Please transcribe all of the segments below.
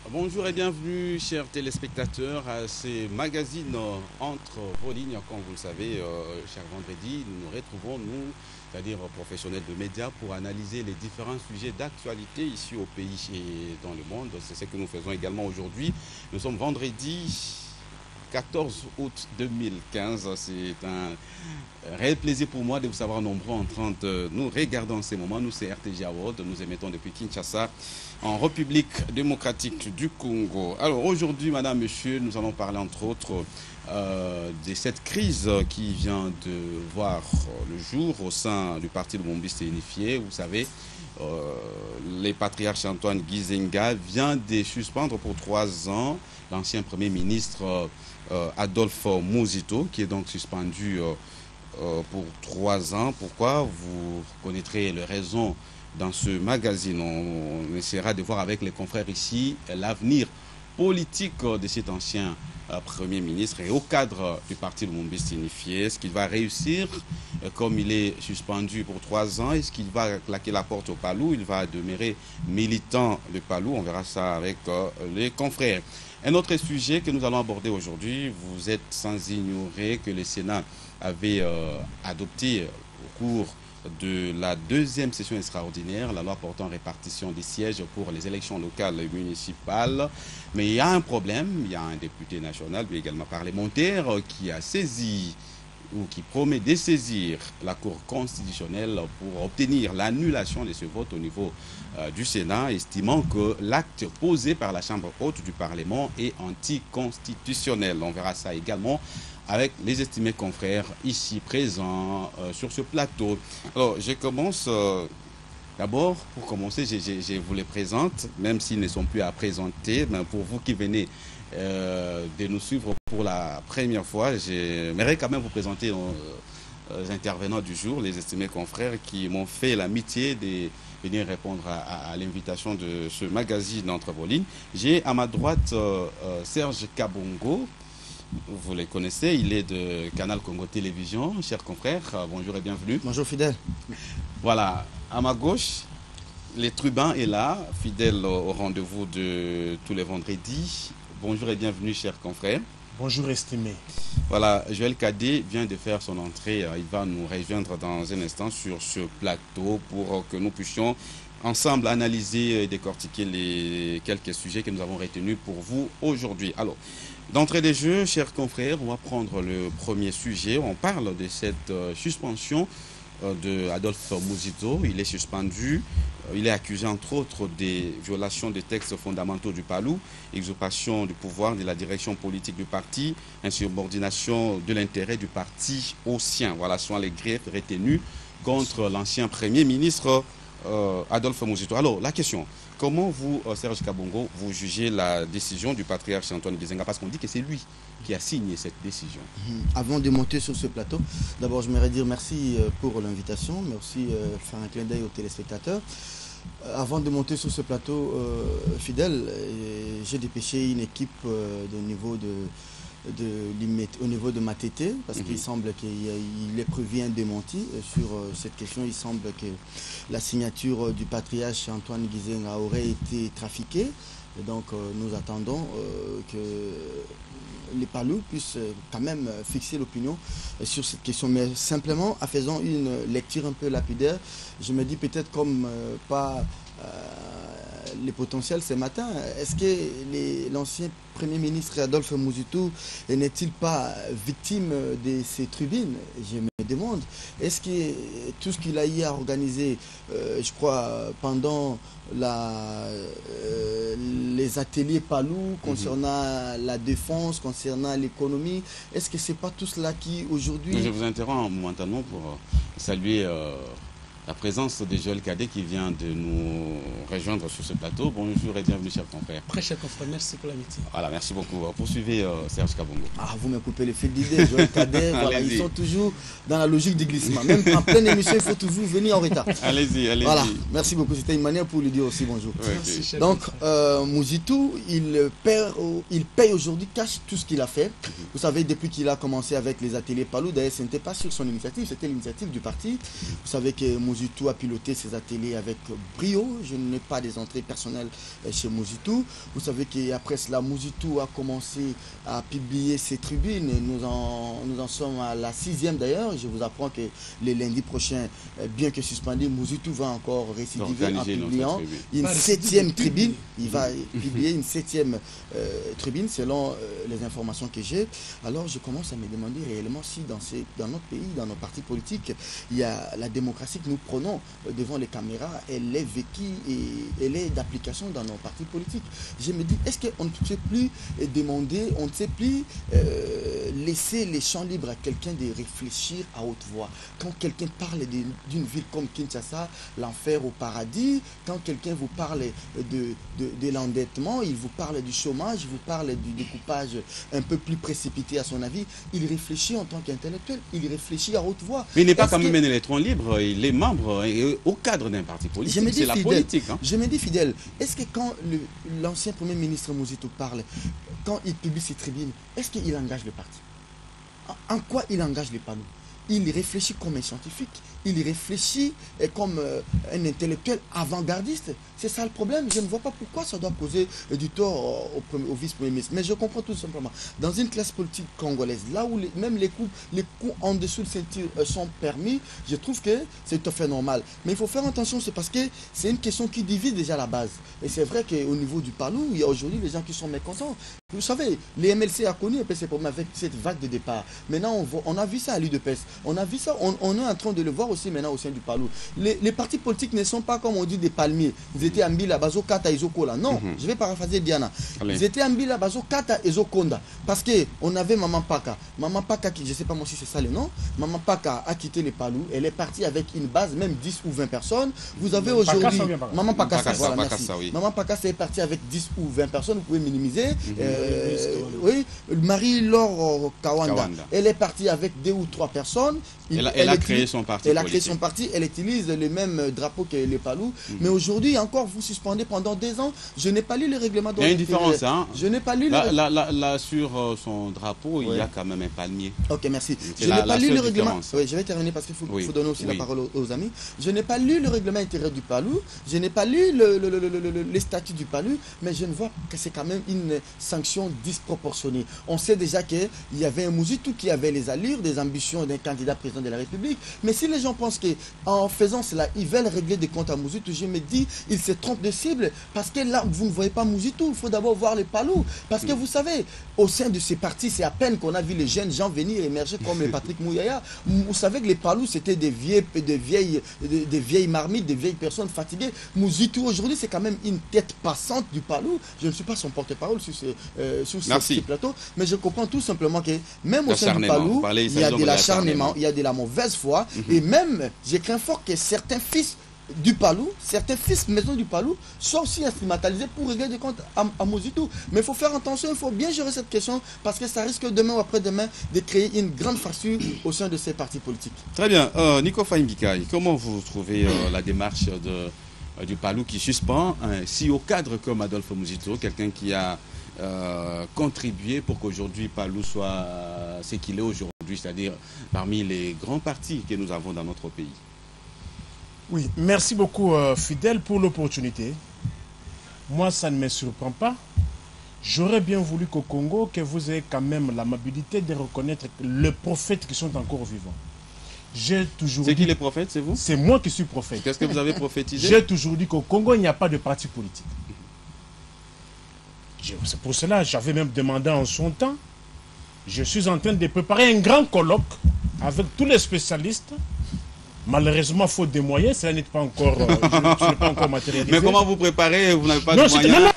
Bonjour et bienvenue, chers téléspectateurs, à ces magazines entre vos lignes. Comme vous le savez, chaque vendredi, nous nous retrouvons, nous, c'est-à-dire professionnels de médias, pour analyser les différents sujets d'actualité ici au pays et dans le monde. C'est ce que nous faisons également aujourd'hui. Nous sommes vendredi 14 août 2015. C'est un réel plaisir pour moi de vous savoir nombreux en train de nous regarder en ces moments. Nous, c'est RTG Award. Nous émettons depuis Kinshasa, en République démocratique du Congo. Alors aujourd'hui, madame, monsieur, nous allons parler entre autres de cette crise qui vient de voir le jour au sein du parti Lubumbashi unifié. Vous savez, le patriarche Antoine Gizenga vient de suspendre pour 3 ans l'ancien premier ministre Adolphe Muzito, qui est donc suspendu pour 3 ans. Pourquoi? Vous connaîtrez les raisons dans ce magazine. On essaiera de voir avec les confrères ici l'avenir politique de cet ancien Premier ministre et au cadre du parti Lubumbashi unifié. Est-ce qu'il va réussir comme il est suspendu pour 3 ans? Est-ce qu'il va claquer la porte au Palou? Il va demeurer militant de Palou? On verra ça avec les confrères. Un autre sujet que nous allons aborder aujourd'hui, vous êtes sans ignorer que le Sénat avait adopté au cours de la deuxième session extraordinaire la loi portant répartition des sièges pour les élections locales et municipales. Mais il y a un problème, il y a un député national, mais également parlementaire, qui a saisi ou qui promet de saisir la Cour constitutionnelle pour obtenir l'annulation de ce vote au niveau du Sénat, estimant que l'acte posé par la Chambre haute du Parlement est anticonstitutionnel. On verra ça également avec les estimés confrères ici présents sur ce plateau. Alors, je commence d'abord, pour commencer, je vous les présente, même s'ils ne sont plus à présenter, mais pour vous qui venez de nous suivre pour la première fois, j'aimerais quand même vous présenter les intervenants du jour, les estimés confrères qui m'ont fait l'amitié de venir répondre à l'invitation de ce magazine Entre vos lignes. J'ai à ma droite Serge Kabongo. Vous les connaissez, il est de Canal Congo Télévision. Chers confrères, bonjour et bienvenue. Bonjour fidèle. Voilà, à ma gauche, les Trubans est là, fidèle au rendez-vous de tous les vendredis. Bonjour et bienvenue, chers confrères. Bonjour estimé. Voilà, Joël Kadé vient de faire son entrée. Il va nous rejoindre dans un instant sur ce plateau pour que nous puissions ensemble analyser et décortiquer les quelques sujets que nous avons retenus pour vous aujourd'hui. Alors, d'entrée des jeux, chers confrères, on va prendre le premier sujet. On parle de cette suspension de Adolphe Muzito. Il est suspendu. Il est accusé entre autres des violations des textes fondamentaux du Palou, usurpation du pouvoir de la direction politique du parti, insubordination de l'intérêt du parti au sien. Voilà sont les griefs retenus contre l'ancien Premier ministre Adolphe Muzito. Alors, la question, comment vous, Serge Kabongo, vous jugez la décision du patriarche Antoine Gizenga? Parce qu'on dit que c'est lui qui a signé cette décision. Avant de monter sur ce plateau, d'abord, je voudrais dire merci pour l'invitation, mais aussi faire un clin d'œil aux téléspectateurs. Avant de monter sur ce plateau, fidèle, j'ai dépêché une équipe au niveau de Matete, parce qu'il semble qu'il est prévu un démenti sur cette question. Il semble que la signature du patriarche Antoine Gizenga aurait été trafiquée. Et donc nous attendons que les Palous puissent quand même fixer l'opinion sur cette question. Mais simplement, en faisant une lecture un peu lapidaire, je me dis peut-être comme pas les potentiels ce matin, est-ce que l'ancien Premier ministre Adolphe Muzito n'est-il pas victime de ces tribunes? Je me demande, est-ce que tout ce qu'il a eu à organiser, je crois, pendant les ateliers Palou concernant la défense, concernant l'économie, est-ce que c'est pas tout cela qui aujourd'hui... Je vous interromps momentanément pour saluer la présence de Joël Kadé qui vient de nous rejoindre sur ce plateau. Bonjour et bienvenue, cher confrère. Très cher confrère, merci pour l'amitié. Voilà, merci beaucoup. Poursuivez Serge Kabongo. Ah, vous me coupez le fil d'idée, Joël Kadé. Voilà, ils sont toujours dans la logique du glissement. Même en pleine émission, il faut toujours venir en retard. Allez-y, allez-y. Voilà, merci beaucoup. C'était une manière pour lui dire aussi bonjour. Ouais, Merci, cher Donc, confrère. Muzito, il paye aujourd'hui cash tout ce qu'il a fait. Vous savez, depuis qu'il a commencé avec les ateliers Palou, d'ailleurs, ce n'était pas sur son initiative, c'était l'initiative du parti. Vous savez que Mouzitou a piloté ses ateliers avec brio. Je n'ai pas des entrées personnelles chez Mouzitou. Vous savez qu'après cela, Mouzitou a commencé à publier ses tribunes. Nous en sommes à la 6e d'ailleurs. Je vous apprends que le lundi prochain, bien que suspendu, Mouzitou va encore récidiver en publiant une 7e tribune. Il va publier une 7e tribune selon les informations que j'ai. Alors je commence à me demander réellement si dans notre pays, dans nos partis politiques, il y a la démocratie que nous prenons devant les caméras, elle est vécue et elle est d'application dans nos partis politiques. Je me dis, est-ce qu'on ne peut plus demander, on ne sait plus laisser les champs libres à quelqu'un de réfléchir à haute voix. Quand quelqu'un parle d'une ville comme Kinshasa, l'enfer au paradis, quand quelqu'un vous parle de l'endettement, il vous parle du chômage, il vous parle du découpage un peu plus précipité à son avis, il réfléchit en tant qu'intellectuel, il réfléchit à haute voix. Mais il n'est pas quand même un électron libre, il est membre au cadre d'un parti politique, c'est la politique. Hein. Je me dis fidèle, est-ce que quand l'ancien Premier ministre Mouzitou parle, quand il publie ses tribunes, est-ce qu'il engage le parti? En quoi il engage les panneaux? Il réfléchit comme un scientifique, il réfléchit comme un intellectuel avant-gardiste. C'est ça le problème. Je ne vois pas pourquoi ça doit poser du tort au vice-premier ministre. Mais je comprends tout simplement. Dans une classe politique congolaise, là où même les coups en dessous de ceinture sont permis, je trouve que c'est tout à fait normal. Mais il faut faire attention, c'est parce que c'est une question qui divise déjà la base. Et c'est vrai qu'au niveau du Palou, il y a aujourd'hui des gens qui sont mécontents. Vous savez, les MLC a connu un peu ces problèmes avec cette vague de départ. Maintenant, on a vu ça à l'UDPS. On a vu ça, on est en train de le voir aussi maintenant au sein du Palou. Les partis politiques ne sont pas, comme on dit, des palmiers. Ils étaient Ambila, Bazo, Kata, Izokola. Non, je vais paraphraser Diana. Allez. Ils étaient Ambila, Bazo, Kata, Izokonda. Parce qu'on avait Maman Paka. Maman Paka, je ne sais pas moi si c'est ça le nom. Maman Paka a quitté le Palou. Elle est partie avec une base, même 10 ou 20 personnes. Vous avez aujourd'hui... Maman Paka, voilà, merci. Oui. Maman Paka, c'est parti avec 10 ou 20 personnes. Vous pouvez minimiser. Oui, Marie-Laure Kawanda. Elle est partie avec 2 ou 3 personnes. Elle a créé son parti. Elle a créé son parti. Elle utilise le même drapeau que les Palou. Mais aujourd'hui, encore, vous suspendez pendant 2 ans. Je n'ai pas lu le règlement. Il y a une différence. Hein? Je n'ai pas lu là, sur son drapeau, il y a quand même un palmier. Ok, merci. Je n'ai pas lu le règlement. Oui, je vais terminer parce qu'il faut donner aussi la parole aux amis. Je n'ai pas lu le règlement intérieur du Palou. Je n'ai pas lu les statuts du Palou. Mais je ne vois que c'est quand même une sanction disproportionnée. On sait déjà qu'il y avait un Mouzitou qui avait les allures, des ambitions d'un candidat président de la République. Mais si les gens pensent qu'en faisant cela, ils veulent régler des comptes à Mouzitou, je me dis, ils se trompent de cible. Parce que là, vous ne voyez pas Mouzitou, il faut d'abord voir les Palou. Parce que vous savez, au sein de ces partis, c'est à peine qu'on a vu les jeunes gens venir émerger comme les Patrick Mouyaya. Vous savez que les Palou, c'était des vieilles marmites, des vieilles personnes fatiguées. Mouzitou, aujourd'hui, c'est quand même une tête passante du Palou. Je ne suis pas son porte-parole sur ce plateau, mais je comprends tout simplement que même au sein du Palou, il y a de l'acharnement, il y a de la mauvaise foi, et même, je crains fort que certains fils du Palou, certains fils maison du Palou sont aussi instrumentalisés pour régler des comptes à Mouzitou. Mais il faut faire attention, il faut bien gérer cette question parce que ça risque demain ou après-demain de créer une grande fracture au sein de ces partis politiques. Très bien. Nico Faimbikai, comment vous trouvez la démarche du Palou qui suspend un si haut cadre comme Adolphe Mouzitou, quelqu'un qui a contribué pour qu'aujourd'hui Palou soit ce qu'il est aujourd'hui, c'est-à-dire parmi les grands partis que nous avons dans notre pays? Oui, merci beaucoup Fidèle pour l'opportunité. Moi, ça ne me surprend pas. J'aurais bien voulu qu'au Congo, que vous ayez quand même l'amabilité de reconnaître les prophètes qui sont encore vivants. J'ai toujours dit... C'est qui les prophètes, c'est vous? C'est moi qui suis prophète. Qu'est-ce que vous avez prophétisé? J'ai toujours dit qu'au Congo, il n'y a pas de parti politique. C'est pour cela que j'avais même demandé en son temps. Je suis en train de préparer un grand colloque avec tous les spécialistes. Malheureusement, faute de moyens, cela n'est pas encore, matérialisé. Mais comment vous préparez? Vous n'avez pas de moyens?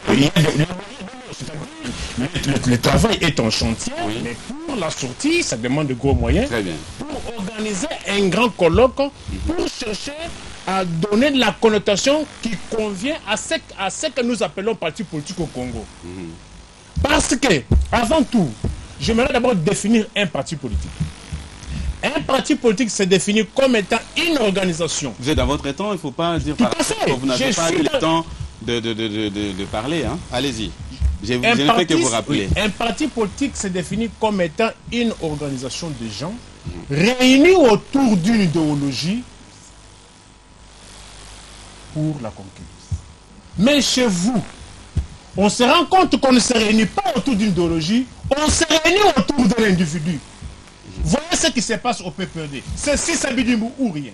Le travail est en chantier, mais pour la sortie, ça demande de gros moyens. Très bien. Pour organiser un grand colloque, pour chercher à donner de la connotation qui convient à ce que nous appelons parti politique au Congo. Parce que, avant tout, j'aimerais d'abord définir un parti politique. Un parti politique se définit comme étant une organisation. Vous êtes dans votre temps, il ne faut pas dire par que vous n'avez pas eu le temps de parler. Hein. Allez-y. Je ne fais que vous rappeler. Un parti politique se définit comme étant une organisation de gens réunis autour d'une idéologie pour la conquise. Mais chez vous, on se rend compte qu'on ne se réunit pas autour d'une idéologie, on se réunit autour de l'individu. Voyez ce qui se passe au PPD. C'est Sissabi Dimbu ou rien.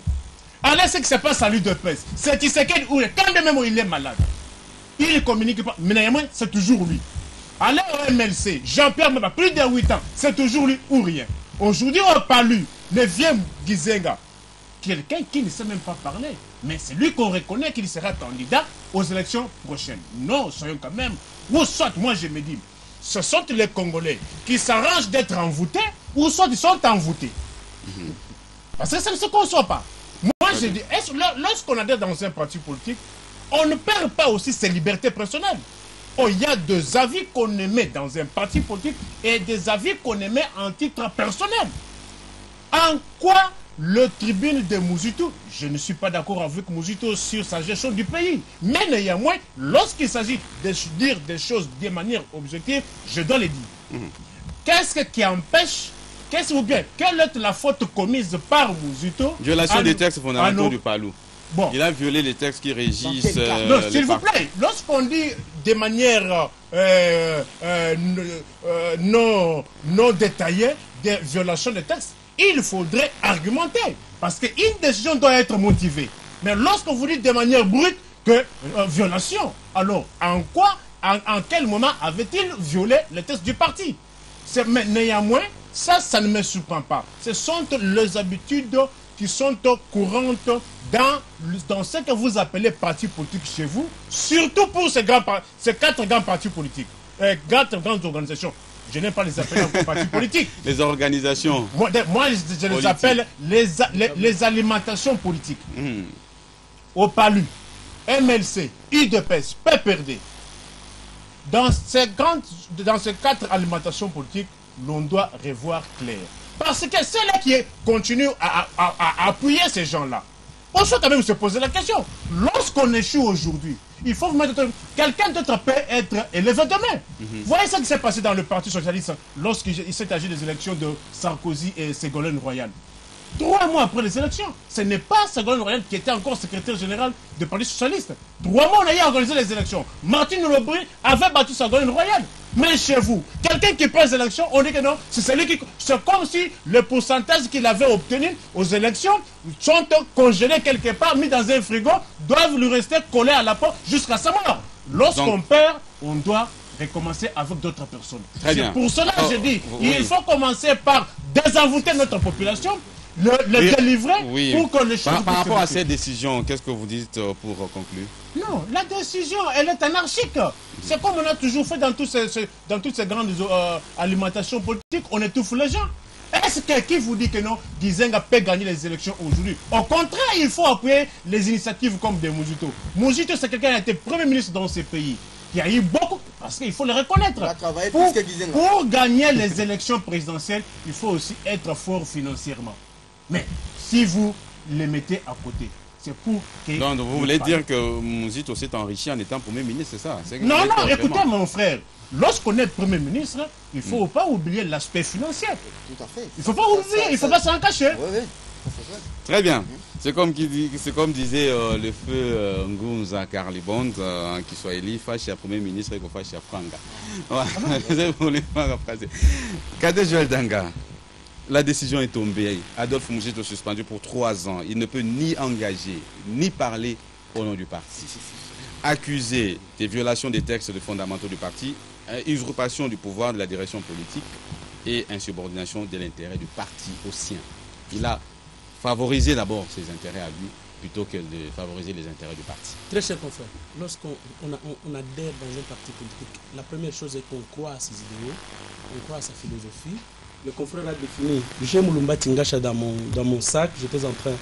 Allez ce qui se passe à l'UDPS. C'est Tshisekedi ou rien. Quand même il est malade, il ne communique pas. Mais néanmoins, c'est toujours lui. Allez au MLC, Jean-Pierre Maba, plus de 8 ans, c'est toujours lui ou rien. Aujourd'hui, on parle lui, le vieux Gizenga. Quelqu'un qui ne sait même pas parler. Mais c'est lui qu'on reconnaît qu'il sera candidat aux élections prochaines. Non, soyons quand même. Ou soit, moi je me dis, ce sont les Congolais qui s'arrangent d'être envoûtés, ou soit ils sont envoûtés. Parce que ça ne se conçoit pas. Moi je dis, lorsqu'on adhère dans un parti politique, on ne perd pas aussi ses libertés personnelles. Oh, il y a des avis qu'on émet dans un parti politique et des avis qu'on émet en titre personnel. En quoi le tribune de Mouzito, je ne suis pas d'accord avec Mouzito sur sa gestion du pays. Mais néanmoins, lorsqu'il s'agit de dire des choses de manière objective, je dois les dire. Qu'est-ce qui empêche, quelle est la faute commise par Mouzito? Violation des textes fondamentaux du Palou. Bon. Il a violé les textes qui régissent... non, s'il vous plaît, lorsqu'on dit de manière non détaillée des violations des textes, il faudrait argumenter. Parce qu'une décision doit être motivée. Mais lorsque vous dites de manière brute que violation, alors en quoi, en quel moment avait-il violé les textes du parti? Mais néanmoins, ça ne me surprend pas. Ce sont les habitudes qui sont courantes dans ce que vous appelez parti politique chez vous, surtout pour ces 4 grands partis politiques, 4 grandes organisations. Je n'aime pas les appeler encore partis politiques. Les organisations. Moi je les appelle les alimentations politiques. Au PALU, MLC, UDPS, PPRD. Dans ces 4 alimentations politiques, l'on doit revoir clair. Parce que c'est là qui continue à appuyer ces gens-là. On doit quand même se poser la question. Lorsqu'on échoue aujourd'hui, il faut mettre quelqu'un d'autre peut être élevé demain. Voyez ce qui s'est passé dans le Parti socialiste lorsqu'il s'est agi des élections de Sarkozy et Ségolène Royal. 3 mois après les élections, ce n'est pas Ségolène Royal qui était encore secrétaire général du Parti socialiste. 3 mois, on a organisé les élections. Martine Aubry avait battu Ségolène Royal. Mais chez vous, quelqu'un qui perd les élections, on dit que non, c'est comme si le pourcentage qu'il avait obtenu aux élections sont congelés quelque part, mis dans un frigo, doivent lui rester collés à la peau jusqu'à sa mort. Lorsqu'on perd, on doit recommencer avec d'autres personnes. C'est pour cela que je dis, il faut commencer par désenvoûter notre population, le délivrer pour que les choses... Par rapport à cette décision, qu'est-ce que vous dites pour conclure? Non, la décision, elle est anarchique. C'est comme on a toujours fait dans toutes ces grandes alimentations politiques, on étouffe les gens. Est-ce que qui vous dit que non, Gizenga peut gagner les élections aujourd'hui? Au contraire, il faut appuyer les initiatives comme des Mouzito. Mouzito, c'est quelqu'un qui a été Premier ministre dans ces pays. Il y a eu beaucoup, parce qu'il faut le reconnaître. Pour gagner les élections présidentielles, il faut aussi être fort financièrement. Mais si vous les mettez à côté, c'est pour que... Donc vous voulez dire que Mouzito s'est enrichi en étant Premier ministre, c'est ça? Non, écoutez mon frère. Lorsqu'on est Premier ministre, il ne faut pas oublier l'aspect financier. Tout à fait. Il ne faut pas oublier, il ne faut pas s'en cacher. Oui. Très bien. C'est comme disait le feu Ngunza Carlibond, qui soit élu, face à Premier ministre et face à Franga. C'est pour les paraphraser. Kadé Joël Danga, la décision est tombée. Adolphe Mouzito suspendu pour 3 ans. Il ne peut ni engager, ni parler au nom du parti. Accusé des violations des textes fondamentaux du parti, usurpation du pouvoir de la direction politique et insubordination de l'intérêt du parti au sien. Il a favorisé d'abord ses intérêts à lui plutôt que de favoriser les intérêts du parti. Très cher confrère, lorsqu'on adhère dans un parti politique, la première chose est qu'on croit à ses idéaux, on croit à sa philosophie. Le confrère a défini. J'ai Moulumba Tingacha dans mon sac. J'étais en train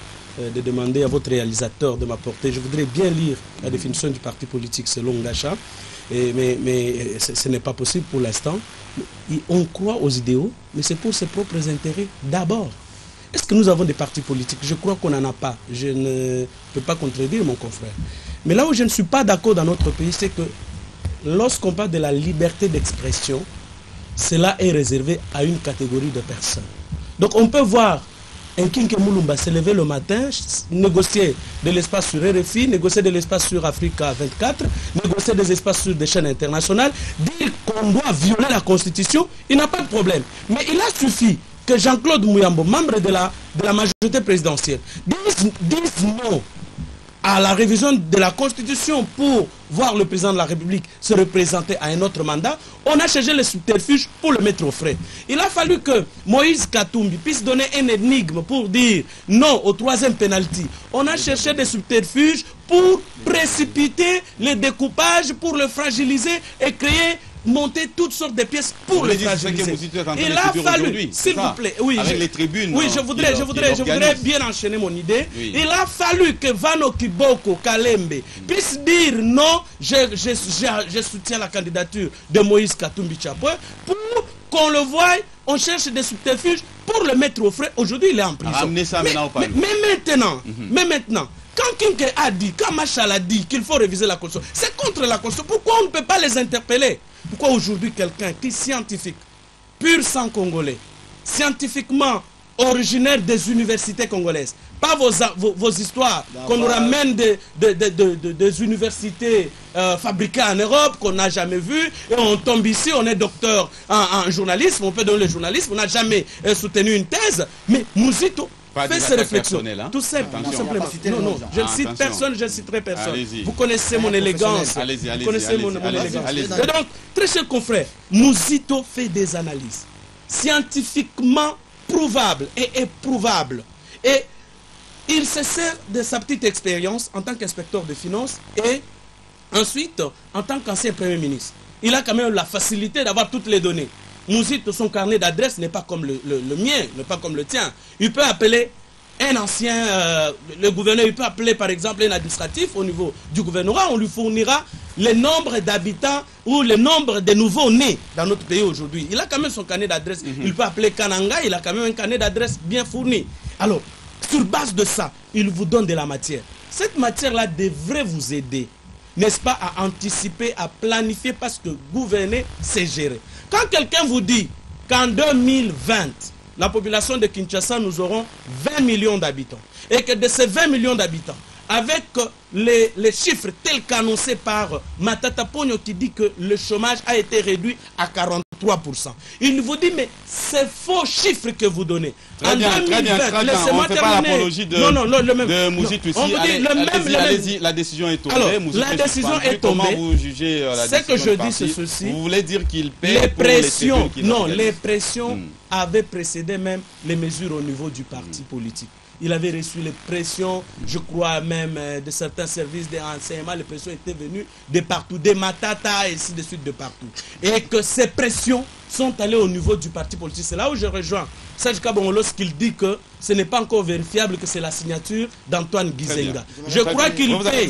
de demander à votre réalisateur de m'apporter. Je voudrais bien lire la définition du parti politique selon Ngacha. Mais ce n'est pas possible pour l'instant. On croit aux idéaux, mais c'est pour ses propres intérêts d'abord. Est-ce que nous avons des partis politiques? Je crois qu'on n'en a pas. Je ne peux pas contredire mon confrère. Mais là où je ne suis pas d'accord dans notre pays, c'est que lorsqu'on parle de la liberté d'expression, cela est réservé à une catégorie de personnes. Donc on peut voir Nkinke Moulumba s'est levé le matin, négocier de l'espace sur RFI, négocier de l'espace sur Africa 24, négocier des espaces sur des chaînes internationales, dire qu'on doit violer la Constitution, il n'a pas de problème. Mais il a suffi que Jean-Claude Mouyambo, membre de la majorité présidentielle, dise non à la révision de la Constitution pour voir le président de la République se représenter à un autre mandat. On a cherché le subterfuge pour le mettre au frais. Il a fallu que Moïse Katumbi puisse donner un énigme pour dire non au troisième pénalty. On a cherché des subterfuges pour précipiter le découpage, pour le fragiliser et créer, monter toutes sortes de pièces pour le fragiliser. Il a fallu, s'il vous plaît, oui, avec les tribunes. Oui, je voudrais bien enchaîner mon idée. Oui. Il a fallu que Vano Kiboko Kalembe puisse dire non, je soutiens la candidature de Moïse Katumbi Chapwe, pour qu'on le voie, on cherche des subterfuges pour le mettre au frais. Aujourd'hui, il est en prison. Mais maintenant, quand Kinke a dit, quand Machal a dit qu'il faut réviser la Constitution, c'est contre la Constitution. Pourquoi on ne peut pas les interpeller? Pourquoi aujourd'hui quelqu'un qui est scientifique, pur sang congolais, scientifiquement originaire des universités congolaises, pas vos histoires qu'on nous ramène des universités fabriquées en Europe, qu'on n'a jamais vues, et on tombe ici, on est docteur en journalisme, on peut donner le journalisme, on n'a jamais soutenu une thèse, mais Mouzito fait ces réflexions. Hein? Tout simplement. Non, je ne cite personne, je ne citerai personne. Vous connaissez mon élégance. Vous connaissez mon élégance. Et donc, très chers confrères, Mouzito fait des analyses scientifiquement prouvables et éprouvables. Et il se sert de sa petite expérience en tant qu'inspecteur de finances et ensuite en tant qu'ancien Premier ministre. Il a quand même la facilité d'avoir toutes les données. Mouzito, son carnet d'adresse n'est pas comme le mien, n'est pas comme le tien. Il peut appeler un ancien, le gouverneur, il peut appeler par exemple un administratif au niveau du gouvernorat, on lui fournira le nombre d'habitants ou le nombre de nouveaux nés dans notre pays aujourd'hui. Il a quand même son carnet d'adresse. Il peut appeler Kananga, il a quand même un carnet d'adresse bien fourni. Alors, sur base de ça, il vous donne de la matière. Cette matière-là devrait vous aider, n'est-ce pas, à anticiper, à planifier, parce que gouverner, c'est gérer. Quand quelqu'un vous dit qu'en 2020, la population de Kinshasa, nous aurons 20 millions d'habitants, et que de ces 20 millions d'habitants, avec les chiffres tels qu'annoncés par Matata Pogno qui dit que le chômage a été réduit à 43%. Il vous dit, mais c'est faux chiffres que vous donnez. Très bien, laissez-moi terminer. Pas l'apologie de Mouzito ici. Allez-y, la décision est tombée. Alors, la décision est tombée. Comment vous jugez la décision? Ce que je dis, c'est ceci. Vous voulez dire qu'il paie les pressions, non, les pressions avaient précédé même les mesures au niveau du parti politique. Il avait reçu les pressions, je crois même, de certains services de renseignement. Les pressions étaient venues de partout, des Matata et ainsi de suite, de partout. Et que ces pressions sont allées au niveau du parti politique. C'est là où je rejoins Serge Kabongo lorsqu'il dit que ce n'est pas encore vérifiable que c'est la signature d'Antoine Gizenga. Je crois qu'il paye,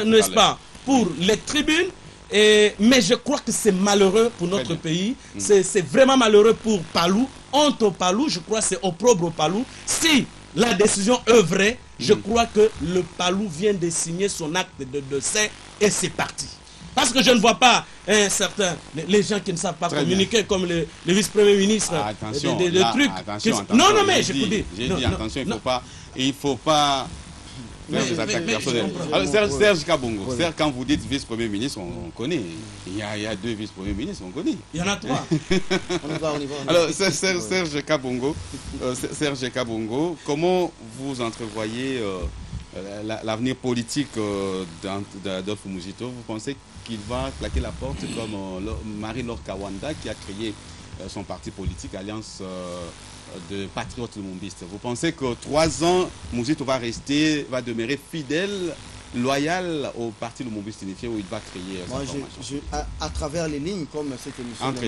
n'est-ce pas, pour les tribunes. Mais je crois que c'est malheureux pour notre pays. C'est vraiment malheureux pour Palou. Honte au Palou, je crois que c'est opprobre au Palou. Si la décision est vraie, je crois que le Palou vient de signer son acte de décès et c'est parti. Parce que je ne vois pas les gens qui ne savent pas communiquer comme le vice-premier ministre. Attention, attention, mais je vous dis. J'ai dit attention, il ne faut pas des attaques personnelles. Alors, Serge Kabongo, quand vous dites vice-premier ministre, on connaît. Il y a deux vice-premiers ministres, on connaît. Il y en a trois. On y va. Alors, Serge Kabongo, comment vous entrevoyez l'avenir politique d'Adolphe Mouzito? Vous pensez qu'il va claquer la porte comme Marie-Laure Kawanda qui a créé son parti politique, Alliance de patriotes lumumbistes? Vous pensez que 3 ans, Mouzito va demeurer fidèle, loyal au parti lumumbiste unifié où il va créer sa formation? À travers les lignes, comme cette émission. Entre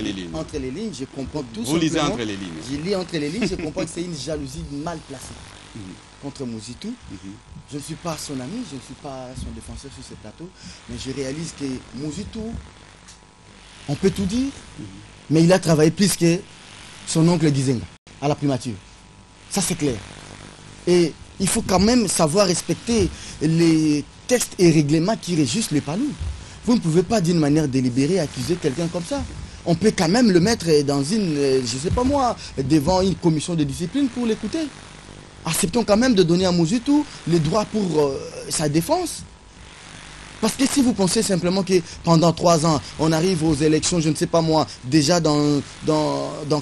les lignes, je comprends tout. Vous lisez entre les lignes. Je lis entre les lignes, je comprends que c'est une jalousie mal placée contre Mouzito. Je ne suis pas son ami, je ne suis pas son défenseur sur ce plateau, mais je réalise que Mouzito, on peut tout dire, mais il a travaillé plus que son oncle Gizenga à la primature. Ça, c'est clair. Et il faut quand même savoir respecter les textes et règlements qui régissent le Palou. Vous ne pouvez pas d'une manière délibérée accuser quelqu'un comme ça. on peut quand même le mettre dans une, je sais pas moi, devant une commission de discipline pour l'écouter. Acceptons quand même de donner à Mouzitou les droits pour sa défense. Parce que si vous pensez simplement que pendant 3 ans, on arrive aux élections, je ne sais pas moi, déjà dans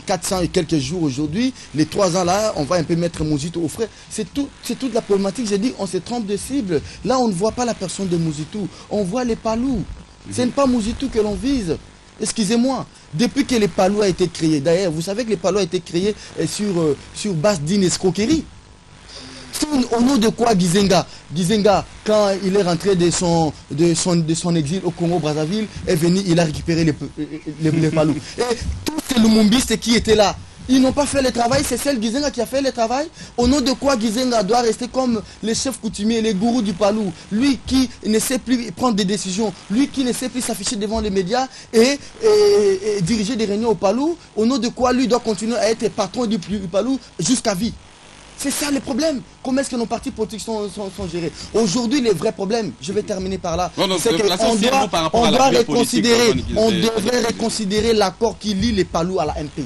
400 et quelques jours aujourd'hui, les 3 ans là, on va un peu mettre Mouzitou au frais. C'est toute la problématique. J'ai dit, on se trompe de cible. Là, on ne voit pas la personne de Mouzitou, on voit les palous. Ce n'est pas Mouzitou que l'on vise. Excusez-moi, depuis que les palous a été créé, d'ailleurs, vous savez que les palous a été créé sur base d'une escroquerie. Au nom de quoi Gizenga, quand il est rentré de son exil au Congo-Brazzaville, est venu, il a récupéré les palous. Et tous ces lumumbistes qui étaient là, ils n'ont pas fait le travail, c'est celle Gizenga qui a fait le travail. Au nom de quoi Gizenga doit rester comme les chefs coutumiers, les gourous du palou, lui qui ne sait plus prendre des décisions, lui qui ne sait plus s'afficher devant les médias et diriger des réunions au palou, au nom de quoi lui doit continuer à être patron du palou jusqu'à vie. C'est ça le problème. Comment est-ce que nos partis politiques sont gérés? Aujourd'hui, les vrais problèmes, je vais terminer par là, c'est qu'on devrait reconsidérer l'accord qui lie les palous à la MP.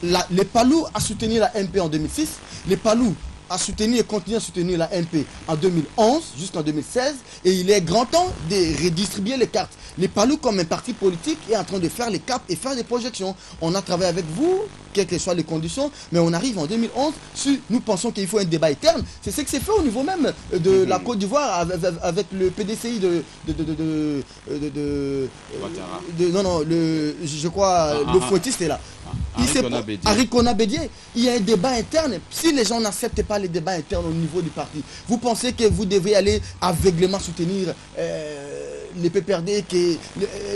Les palous a soutenu la MP en 2006, les palous a soutenu et continue à soutenir la MP en 2011 jusqu'en 2016 et il est grand temps de redistribuer les cartes. Les palous comme un parti politique est en train de faire les caps et faire des projections. On a travaillé avec vous, quelles que soient les conditions, mais on arrive en 2011, si nous pensons qu'il faut un débat interne, c'est ce que c'est fait au niveau même de la Côte d'Ivoire avec le PDCI je crois, le fouettiste est là. Arikona Bédié, il y a un débat interne. Si les gens n'acceptent pas les débats internes au niveau du parti, vous pensez que vous devez aller aveuglément soutenir les PPRD, que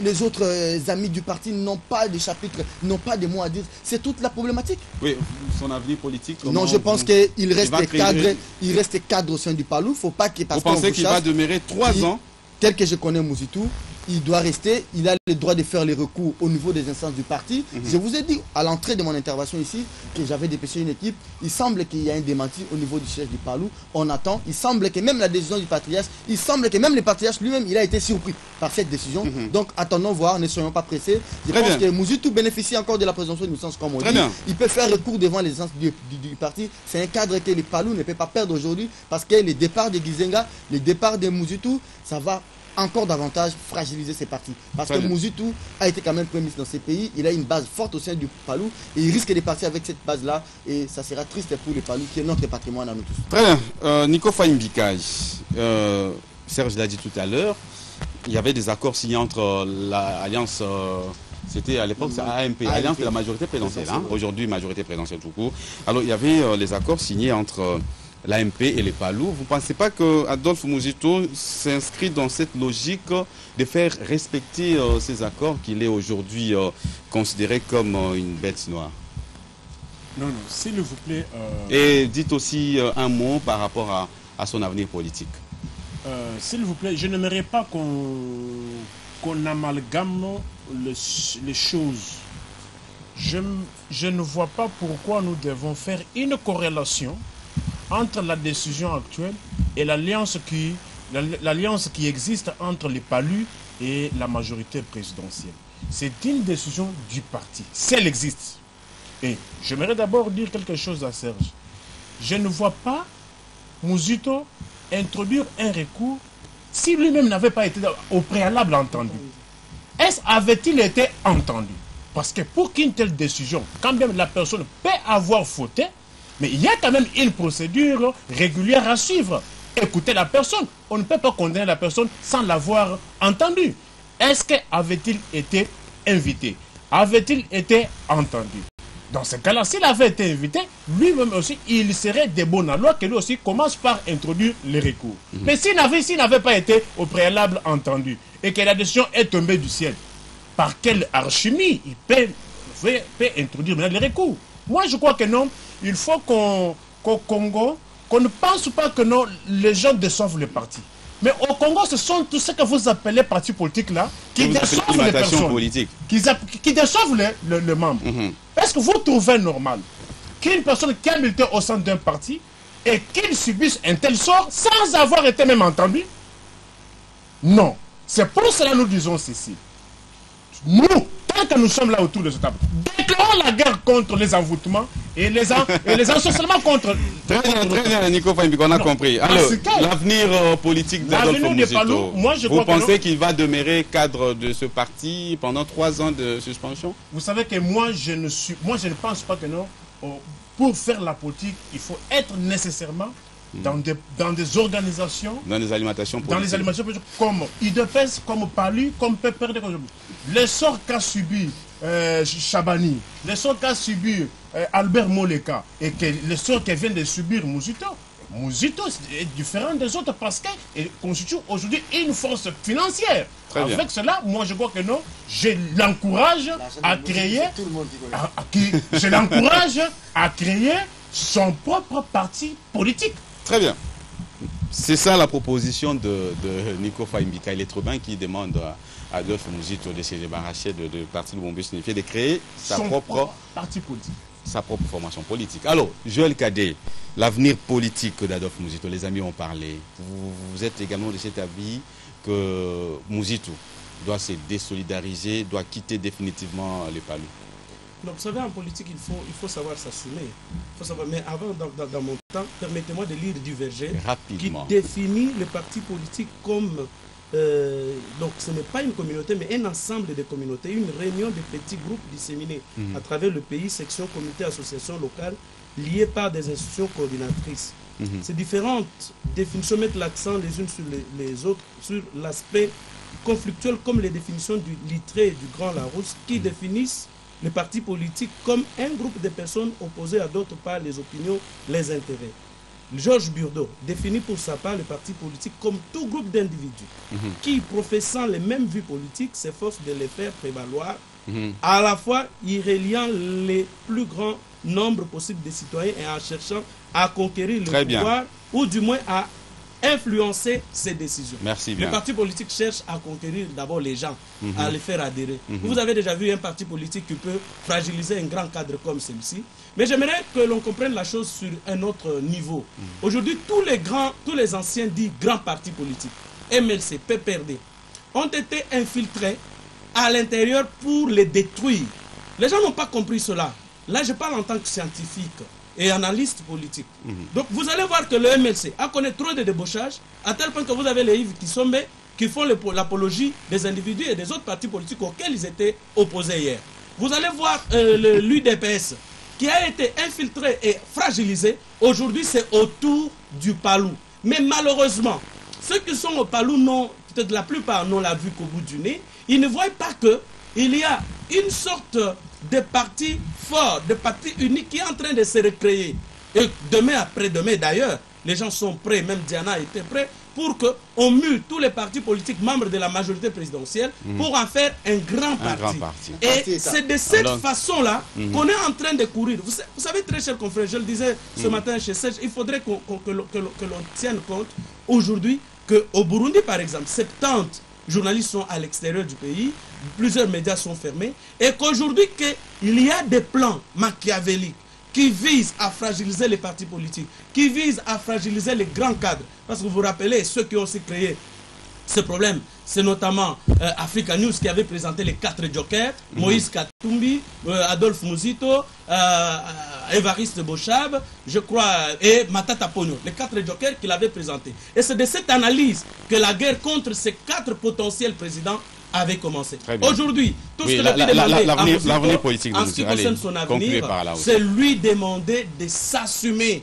les autres amis du parti n'ont pas de chapitre, n'ont pas de mots à dire. C'est toute la problématique. Oui, son avenir politique. Non, je pense qu'il reste cadre au sein du palou. Faut pas qu'il Vous pensez qu'il va demeurer 3 ans? Tel que je connais Mouzitou, il doit rester, il a le droit de faire les recours au niveau des instances du parti. Je vous ai dit à l'entrée de mon intervention ici que j'avais dépêché une équipe. Il semble qu'il y a un démenti au niveau du siège du palou. On attend. Il semble que même la décision du patriarche, il semble que même le patriarche lui-même, il a été surpris par cette décision. Donc attendons voir, ne soyons pas pressés. Je pense que Mouzitou bénéficie encore de la présomption d'innocence comme on dit. Il peut faire recours devant les instances du parti. C'est un cadre que les palous ne peut pas perdre aujourd'hui parce que le départ de Gizenga, le départ de Mouzitou, ça va encore davantage fragiliser ces partis. Parce que Mouzitou a été quand même premier ministre dans ces pays, il a une base forte au sein du palou et il risque de partir avec cette base-là et ça sera triste pour les palous qui est notre patrimoine à nous tous. Très bien. Nico Fahim-Bikaj, Serge l'a dit tout à l'heure, il y avait des accords signés entre l'alliance, c'était à l'époque AMP, Alliance de la majorité présidentielle, aujourd'hui majorité présidentielle tout court. Alors il y avait les accords signés entre l'AMP et les palous. Vous ne pensez pas que Adolphe Mouzitou s'inscrit dans cette logique de faire respecter ces accords qu'il est aujourd'hui considéré comme une bête noire? Non, s'il vous plaît... Et dites aussi un mot par rapport à son avenir politique. S'il vous plaît, je n'aimerais pas qu'on amalgame les choses. Je ne vois pas pourquoi nous devons faire une corrélation entre la décision actuelle et l'alliance qui existe entre les palus et la majorité présidentielle. C'est une décision du parti, si elle existe. Et j'aimerais d'abord dire quelque chose à Serge. Je ne vois pas Mouzitou introduire un recours si lui-même n'avait pas été au préalable entendu. Avait-il été entendu? Parce que pour qu'une telle décision, quand même la personne peut avoir fauté, mais il y a quand même une procédure régulière à suivre. Écoutez la personne. On ne peut pas condamner la personne sans l'avoir entendue. Est-ce qu'avait-il été invité? Avait-il été entendu? Dans ce cas-là, s'il avait été invité, lui-même aussi, il serait de bonne loi que lui aussi commence par introduire les recours. Mais s'il n'avait pas été au préalable entendu et que la décision est tombée du ciel, par quelle alchimie il peut introduire maintenant les recours? Moi, je crois que non. Il faut qu'au Congo, qu'on ne pense pas que non, les gens déçoivent les partis. Mais au Congo, ce sont tous ceux que vous appelez partis politiques là, qui déçoivent les personnes, qui déçoivent les membres. Est-ce que vous trouvez normal qu'une personne qui a milité au sein d'un parti et qu'il subisse un tel sort sans avoir été même entendu? Non. C'est pour cela que nous disons ceci. Nous, tant maintenant que nous sommes là autour de cette table, déclarons la guerre contre les envoûtements et les ensorcellements contre... Très bien, Nico Fahimbi, on a compris. Alors, l'avenir politique d'Adolphe Muzito, vous pensez qu'il va demeurer cadre de ce parti pendant 3 ans de suspension? Vous savez que moi, je ne pense pas que non. Pour faire la politique, il faut être nécessairement dans des organisations, dans les alimentations politiques. Dans les alimentations politiques, comme IDPS, comme PALU, comme PPRD. Les sorts qu'a subi Chabani, les sorts qu'a subi Albert Moleka, et que les sorts que vient de subir Muzito est différent des autres parce qu'il constitue aujourd'hui une force financière. Avec cela, moi je crois que non, je l'encourage à créer, son propre parti politique. Très bien. C'est ça la proposition de Nico Fahimbi, l'être-humain qui demande à Adolphe Muzito de se débarrasser de parti de Bombe signifié de créer son propre parti politique. Sa propre formation politique. Alors, Joël Cadet, l'avenir politique d'Adolphe Muzito, les amis ont parlé. Vous êtes également de cet avis que Muzito doit se désolidariser, doit quitter définitivement les PALU? Donc, vous savez, en politique, il faut savoir s'assumer. Mais avant, dans mon temps, permettez-moi de lire Duverger, rapidement, qui définit le parti politique comme... donc, ce n'est pas une communauté, mais un ensemble de communautés, une réunion de petits groupes disséminés à travers le pays, sections, comités, associations locales, liées par des institutions coordinatrices. Ces différentes définitions mettent l'accent les unes sur les autres, sur l'aspect conflictuel, comme les définitions du Littré et du Grand Larousse, qui définissent le parti politique comme un groupe de personnes opposées à d'autres par les opinions, les intérêts. Georges Burdeau définit pour sa part le parti politique comme tout groupe d'individus qui, professant les mêmes vues politiques, s'efforcent de les faire prévaloir, à la fois y reliant les plus grands nombres possibles de citoyens et en cherchant à conquérir le pouvoir, ou du moins à influencer ses décisions. Merci bien. Le parti politique cherche à conquérir d'abord les gens, à les faire adhérer. Vous avez déjà vu un parti politique qui peut fragiliser un grand cadre comme celui-ci. Mais j'aimerais que l'on comprenne la chose sur un autre niveau. Aujourd'hui, tous les anciens dits grands partis politiques, MLC, PPRD, ont été infiltrés à l'intérieur pour les détruire. Les gens n'ont pas compris cela. Là, je parle en tant que scientifique et analyste politique. Donc, vous allez voir que le MLC a connu trop de débauchage, à tel point que vous avez les Yves Kissombe qui font l'apologie des individus et des autres partis politiques auxquels ils étaient opposés hier. Vous allez voir l'UDPS qui a été infiltré et fragilisé. Aujourd'hui, c'est autour du PALU. Mais malheureusement, ceux qui sont au PALU, peut-être la plupart n'ont la vue qu'au bout du nez. Ils ne voient pas qu'il y a une sorte de parti fort, de parti unique qui est en train de se recréer. Et demain, après-demain d'ailleurs, les gens sont prêts, même Diana était prêt, pour qu'on mue tous les partis politiques membres de la majorité présidentielle pour en faire un grand parti. Et c'est de cette façon-là qu'on est en train de courir. Vous savez, très cher confrère, je le disais ce matin chez Serge, il faudrait que l'on tienne compte aujourd'hui qu'au Burundi, par exemple, 70 journalistes sont à l'extérieur du pays, plusieurs médias sont fermés, et qu'aujourd'hui, il y a des plans machiavéliques qui visent à fragiliser les partis politiques, qui visent à fragiliser les grands cadres. Parce que vous vous rappelez, ceux qui ont aussi créé ce problème, c'est notamment Africa News qui avait présenté les 4 jokers, Moïse Katumbi, Adolphe Muzito, Évariste Bochab, je crois, et Matata Pogno, les 4 jokers qu'il avait présentés. Et c'est de cette analyse que la guerre contre ces 4 potentiels présidents avait commencé. Aujourd'hui, tout ce que l'avenir politique en ce qui concerne son avenir, c'est lui demander de s'assumer,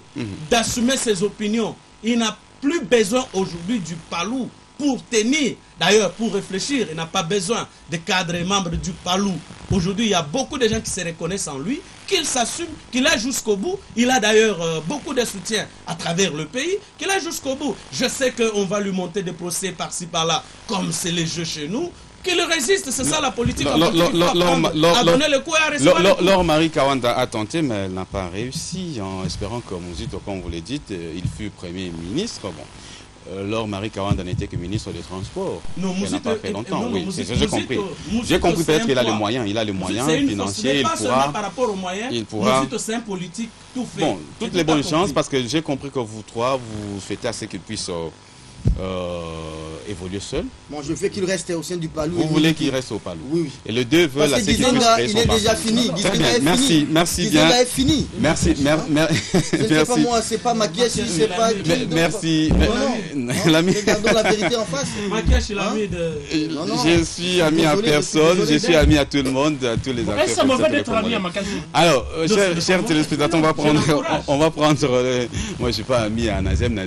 d'assumer ses opinions. Il n'a plus besoin aujourd'hui du PALU pour tenir, d'ailleurs pour réfléchir, il n'a pas besoin de cadres et membres du PALU. Aujourd'hui, il y a beaucoup de gens qui se reconnaissent en lui, qu'il s'assume, qu'il a jusqu'au bout. Il a d'ailleurs beaucoup de soutien à travers le pays, qu'il a jusqu'au bout. Je sais qu'on va lui monter des procès par-ci par-là, comme c'est les jeux chez nous. Qu'il résiste, c'est ça la politique. Laure Marie Kawanda a tenté, mais elle n'a pas réussi, en espérant que Muzito, comme vous le dites, il fut Premier ministre. Bon. Laure Marie Kawanda n'était que ministre des Transports. Non, elle n'a pas fait longtemps. Oui, j'ai compris. J'ai compris peut-être qu'il a les moyens. Il a les moyens financiers. Pas seulement par rapport aux moyens. Muzito, c'est un politique tout fait. Bon, toutes les bonnes chances, parce que j'ai compris que vous trois, vous faites à ce qu'il puisse évoluer seul. Moi, je veux qu'il reste au sein du Palou. Vous voulez qu'il reste au Palou? Oui. Et les deux veulent Parce que accepter de créer il son est parti. déjà fini. Très bien, merci bien. Gizenga est fini. Merci, C'est pas moi, c'est pas Makiachi, c'est pas... merci. Non, L'ami. regardons la vérité en face. Makiachi, l'ami de... Je suis ami à personne, je suis ami à tout le monde, à tous les acteurs. Est-ce que ça mauvais d'être ami à Makiachi? Alors, chers téléspectateurs, on va prendre moi je suis pas ami à Nazembe.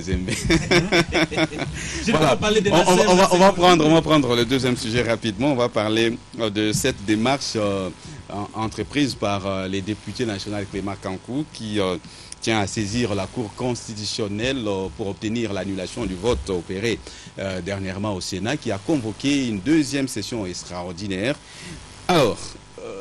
Voilà. On va prendre le deuxième sujet rapidement. On va parler de cette démarche entreprise par les députés nationaux Clément Kankou qui tient à saisir la Cour constitutionnelle pour obtenir l'annulation du vote opéré dernièrement au Sénat, qui a convoqué une deuxième session extraordinaire. Alors,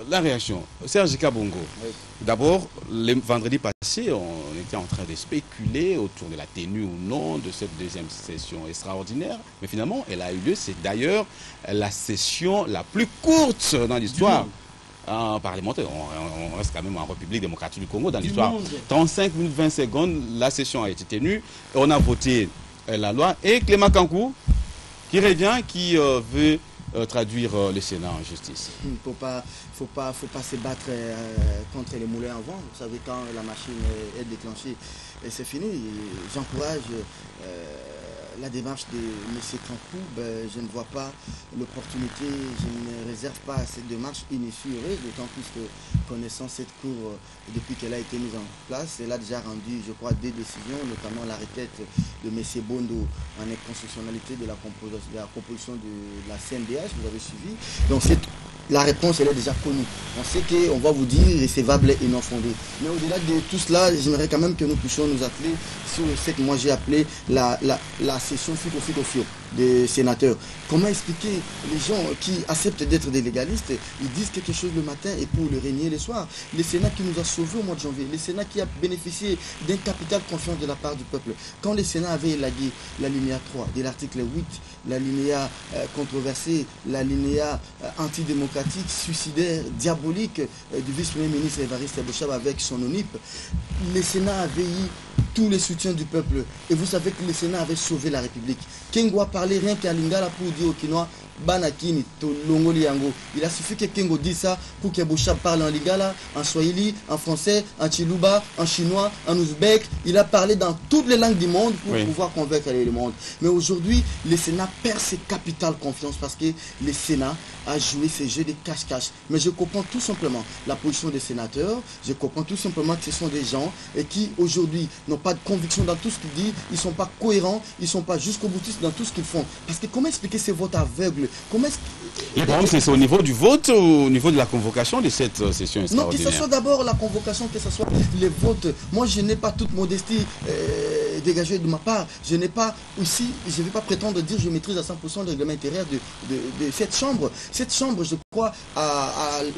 la réaction, Serge Kabongo. Oui. D'abord, le vendredi passé, on était en train de spéculer autour de la tenue ou non de cette deuxième session extraordinaire. Mais finalement, elle a eu lieu. C'est d'ailleurs la session la plus courte dans l'histoire parlementaire. On reste quand même en République démocratique du Congo dans l'histoire. 35 minutes 20 secondes, la session a été tenue. On a voté la loi. Et Clément Kankou, qui revient, qui veut traduire le Sénat en justice. Il ne faut pas se battre contre les moulins à vent. Vous savez, quand la machine est déclenchée, c'est fini. J'encourage la démarche de M. Kankou. Je ne vois pas l'opportunité, je ne réserve pas à cette démarche une issue heureuse, d'autant plus que connaissant cette cour depuis qu'elle a été mise en place, elle a déjà rendu, je crois, 2 décisions, notamment la requête de M. Bondo en inconstitutionnalité de la composition de la CNDH, vous avez suivi. Donc la réponse, elle est déjà connue. On sait qu'on va vous dire recevable et non fondé. Mais au-delà de tout cela, j'aimerais quand même que nous puissions nous atteler sur ce que moi j'ai appelé la session fico des sénateurs. Comment expliquer les gens qui acceptent d'être des légalistes, ils disent quelque chose le matin et pour le régner le soir. Le Sénat qui nous a sauvés au mois de janvier, le Sénat qui a bénéficié d'un capital confiance de la part du peuple. Quand le Sénat avait élagué l'alinéa 3 de l'article 8, l'alinéa controversé, l'alinéa antidémocratique, suicidaire, diabolique du vice-premier ministre Évariste Bochab avec son ONIP, le Sénat avait eu tous les soutiens du peuple. Et vous savez que le Sénat avait sauvé la République. Kengo a parlé rien qu'à Lingala pour dire aux Kinois, Banakini, Tolongoli Yango. Il a suffi que Kengo dise ça pour que Bochab parle en Lingala, en Swahili, en français, en Chiluba, en chinois, en ouzbek. Il a parlé dans toutes les langues du monde pour pouvoir convaincre le monde. Mais aujourd'hui, le Sénat perd ses capitales confiance parce que le Sénat a joué ces jeux de cache-cache. Mais je comprends tout simplement la position des sénateurs. Je comprends tout simplement que ce sont des gens qui aujourd'hui n'ont pas de conviction dans tout ce qu'ils disent. Ils ne sont pas cohérents. Ils ne sont pas jusqu'au boutiste dans tout ce qu'ils font. Parce que comment expliquer ces votes aveugles? Le problème, c'est au niveau du vote ou au niveau de la convocation de cette session extraordinaire? Non, que ce soit d'abord la convocation, que ce soit les votes. Moi, je n'ai pas toute modestie dégagée de ma part. Je n'ai pas aussi, je ne vais pas prétendre dire que je maîtrise à 100% le règlement intérieur de cette chambre. Cette chambre, je crois,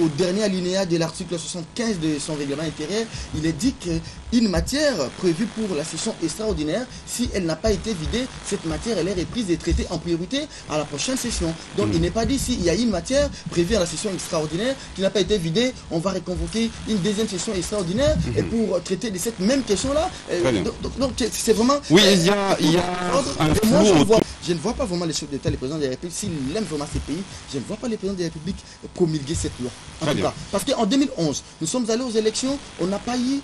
au dernier alinéa de l'article 75 de son règlement intérieur, il est dit qu'une matière prévue pour la session extraordinaire, si elle n'a pas été vidée, cette matière, elle est reprise et traitée en priorité à la prochaine session. Donc, il n'est pas dit s'il y a une matière prévue à la session extraordinaire qui n'a pas été vidée, on va reconvoquer une deuxième session extraordinaire et pour traiter de cette même question-là. Donc, c'est vraiment... Oui, il y a un flou. Je ne vois pas vraiment les chefs d'État, les présidents de la République, s'ils aiment vraiment ces pays, je ne vois pas les présidents de la République promulguer cette loi. En tout cas, parce qu'en 2011, nous sommes allés aux élections, on n'a pas eu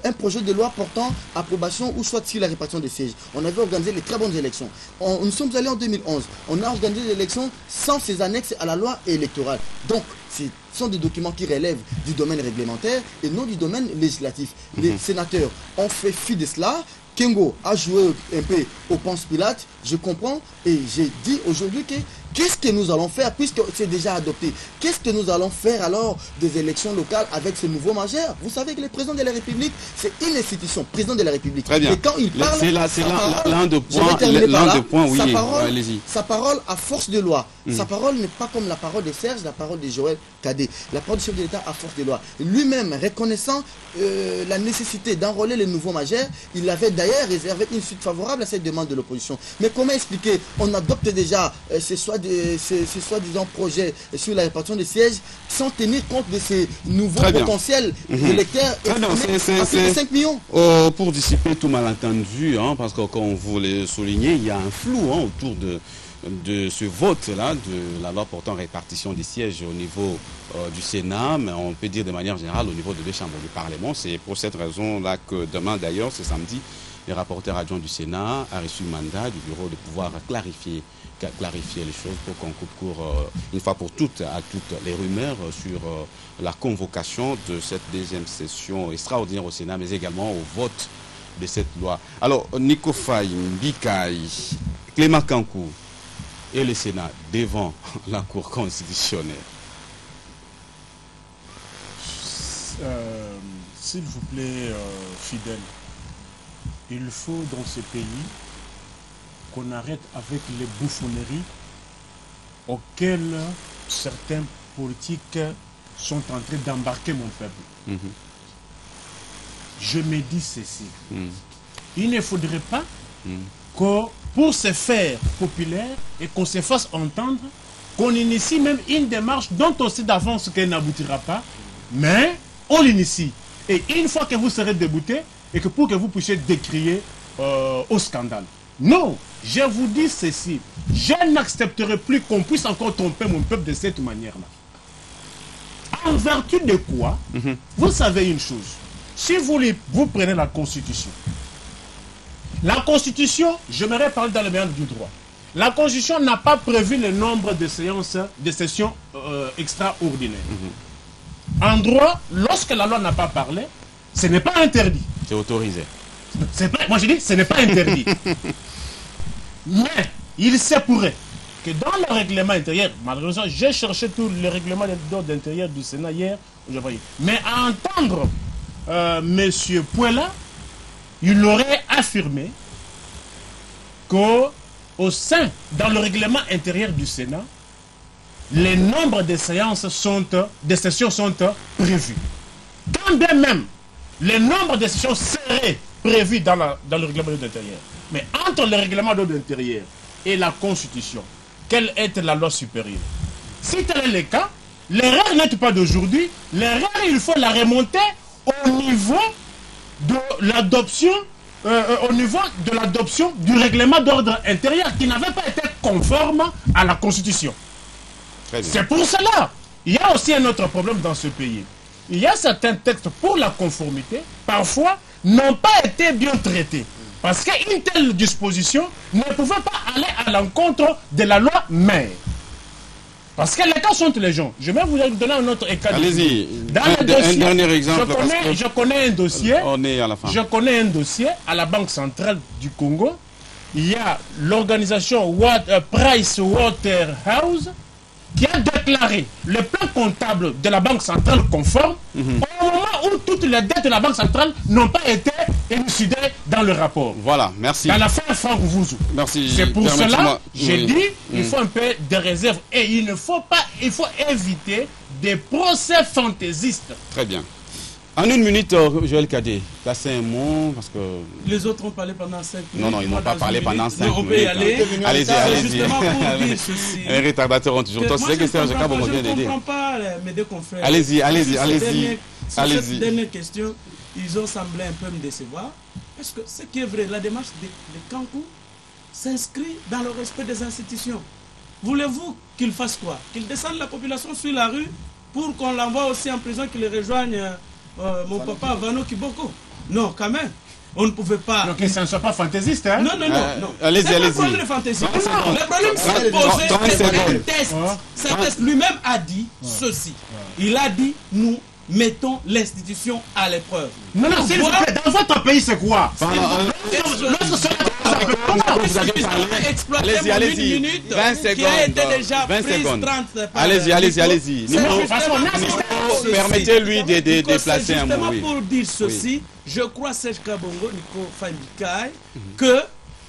un projet de loi portant approbation ou soit sur la répartition des sièges. On avait organisé les très bonnes élections. Nous sommes allés en 2011, on a organisé les élections sans ces annexes à la loi électorale. Donc, ce sont des documents qui relèvent du domaine réglementaire et non du domaine législatif. Les sénateurs ont fait fi de cela. Kengo a joué un peu au Ponce Pilate, je comprends, et j'ai dit aujourd'hui que qu'est-ce que nous allons faire puisque c'est déjà adopté? Qu'est-ce que nous allons faire alors des élections locales avec ce nouveau majeur? Vous savez que le président de la République, c'est une institution, président de la République. Très bien. Et quand il parle, c'est l'un des points, oui, allez-y. Sa parole à force de loi. Sa parole n'est pas comme la parole de Serge, la parole de Joël Cadet. La parole du chef de l'État à force de loi. Lui-même, reconnaissant la nécessité d'enrôler les nouveaux majeurs, il avait d'ailleurs réservé une suite favorable à cette demande de l'opposition. Mais comment expliquer? On adopte déjà ces soi ces soi-disant projets sur la répartition des sièges sans tenir compte de ces nouveaux Très bien. potentiels électeurs C'est 5 millions. Pour dissiper tout malentendu, hein, parce que comme vous le soulignez, il y a un flou autour de ce vote-là, de la loi portant répartition des sièges au niveau du Sénat, mais on peut dire de manière générale au niveau de deux chambres du Parlement. C'est pour cette raison-là que demain, d'ailleurs, ce samedi, le rapporteur adjoint du Sénat a reçu le mandat du bureau de pouvoir clarifier les choses pour qu'on coupe court une fois pour toutes à toutes les rumeurs sur la convocation de cette deuxième session extraordinaire au Sénat, mais également au vote de cette loi. Alors, Nico Faye, Mbikaï, Clément Kankou et le Sénat devant la Cour constitutionnelle. S'il vous plaît, fidèles, il faut dans ce pays qu'on arrête avec les bouffonneries auxquelles certains politiques sont en train d'embarquer mon peuple. Je me dis ceci. Il ne faudrait pas que pour se faire populaire et qu'on se fasse entendre, qu'on initie même une démarche dont on sait d'avance qu'elle n'aboutira pas, mais on l'initie. Et une fois que vous serez débouté, et que pour que vous puissiez décrier au scandale. Non, je vous dis ceci, je n'accepterai plus qu'on puisse encore tromper mon peuple de cette manière-là. En vertu de quoi, vous savez une chose, si vous prenez la Constitution, j'aimerais parler dans le meilleur du droit. La Constitution n'a pas prévu le nombre de sessions extraordinaires. En droit, lorsque la loi n'a pas parlé, ce n'est pas interdit. C'est autorisé. Moi je dis, ce n'est pas interdit. Mais il se pourrait que dans le règlement intérieur, malheureusement, j'ai cherché tout le règlement d'ordre intérieur du Sénat hier, mais à entendre M. Pouella, il aurait affirmé qu'au sein, dans le règlement intérieur du Sénat, les nombres de sessions sont prévus. Quand bien même le nombre de sessions serait prévu dans le règlement d'ordre intérieur, mais entre le règlement d'ordre intérieur et la Constitution, quelle est la loi supérieure? Si tel est le cas, l'erreur n'est pas d'aujourd'hui, l'erreur il faut la remonter au niveau de l'adoption du règlement d'ordre intérieur qui n'avait pas été conforme à la Constitution. C'est pour cela. Il y a aussi un autre problème dans ce pays. Il y a certains textes pour la conformité, parfois, n'ont pas été bien traités. Parce qu'une telle disposition ne pouvait pas aller à l'encontre de la loi mère. Parce que les cas sont les gens. Je vais vous donner un autre cas. Allez-y. Un dernier exemple. Je connais un dossier. On est à la fin. Je connais un dossier à la Banque centrale du Congo. Il y a l'organisation Price Waterhouse qui a déclaré le plan comptable de la Banque centrale conforme au moment où toutes les dettes de la Banque centrale n'ont pas été élucidées dans le rapport. Voilà, merci. À la fin, Franck Vouzou. Merci. C'est pour cela que j'ai dit il faut un peu de réserve et il faut éviter des procès fantaisistes. Très bien. En une minute, Joël Cadet, passez un mot parce que... Les autres ont parlé pendant 5 minutes. Non, ils n'ont pas parlé pendant 5 minutes. On peut y aller. Allez-y. Justement pour dire ceci. Les retardateurs ont toujours... Moi, je ne comprends pas mes deux confrères. Allez-y. Sur cette dernière question, ils ont semblé un peu me décevoir. Parce que ce qui est vrai, la démarche de Kankou s'inscrit dans le respect des institutions. Voulez-vous qu'il fasse quoi? Qu'il descende la population sur la rue pour qu'on l'envoie aussi en prison, qu'il rejoigne mon papa Vano Kiboko? Non, quand même. On ne pouvait pas... Donc ça ne soit pas fantaisiste, hein? Non. Allez-y. C'est pas le problème de fantaisie. Le problème c'est posé, c'est un test. Ce test lui-même a dit ceci. Il a dit, nous mettons l'institution à l'épreuve. Non, s'il vous plaît, dans votre pays, c'est quoi? Allez-y. 20 secondes. Allez-y. Permettez-lui de déplacer un mot. Justement pour dire ceci, je crois, Serge Kabongo, Nico Faye, que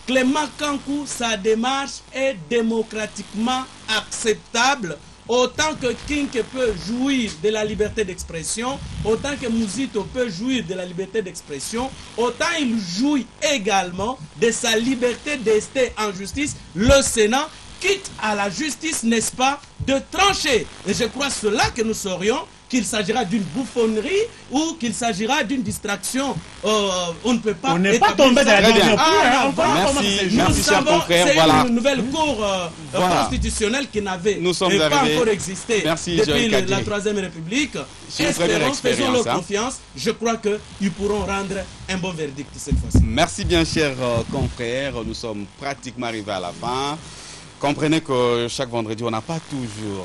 Clément Kankou, sa démarche est démocratiquement acceptable. Autant que King peut jouir de la liberté d'expression, autant que Mouzito peut jouir de la liberté d'expression, autant il jouit également de sa liberté d'ester en justice. Le Sénat quitte à la justice, n'est-ce pas, de trancher. Et je crois cela que nous saurions, qu'il s'agira d'une bouffonnerie ou qu'il s'agira d'une distraction. On ne peut pas... On n'est pas tombé dans la Très bien. division. Merci, cher confrère. C'est Voilà. une nouvelle cour Voilà. constitutionnelle qui n'avait Nous sommes pas arrivés. encore existé Merci, depuis Joël Kadji. la Troisième République. C'est une première Espérons, faisons-leur expérience, hein. confiance. Je crois qu'ils pourront rendre un bon verdict cette fois-ci. Merci bien, chers confrères. Nous sommes pratiquement arrivés à la fin. Comprenez que chaque vendredi, on n'a pas toujours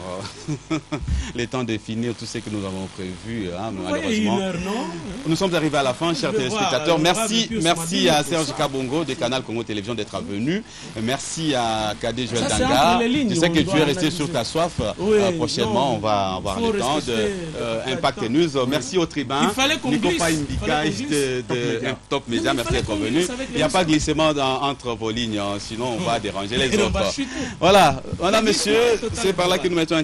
le temps de finir tout ce que nous avons prévu, hein, Vous voyez, malheureusement. une heure, non? Nous sommes arrivés à la fin, chers Je vais téléspectateurs. voir, Merci, le merci Rav à Pius Serge Mabino, Kabongo de Canal Congo Télévision d'être venu. Merci à Kadé Joël Ça, c'est Danga. entre les lignes, Je sais on que doit tu es resté analyser. sur ta soif. Oui, Prochainement, non, on va avoir faut le temps de respecter le Impact temps. News. Merci au tribun. Il fallait qu'on Nico glisse. Paindika Il fallait qu'on de Top Media, il merci fallait d'être qu'on venu. glisse avec Il n'y a pas de l'émission. glissement entre vos lignes, sinon on va déranger les Et on va autres. chuter. Voilà, La messieurs, glissement est total, c'est par là que nous mettons un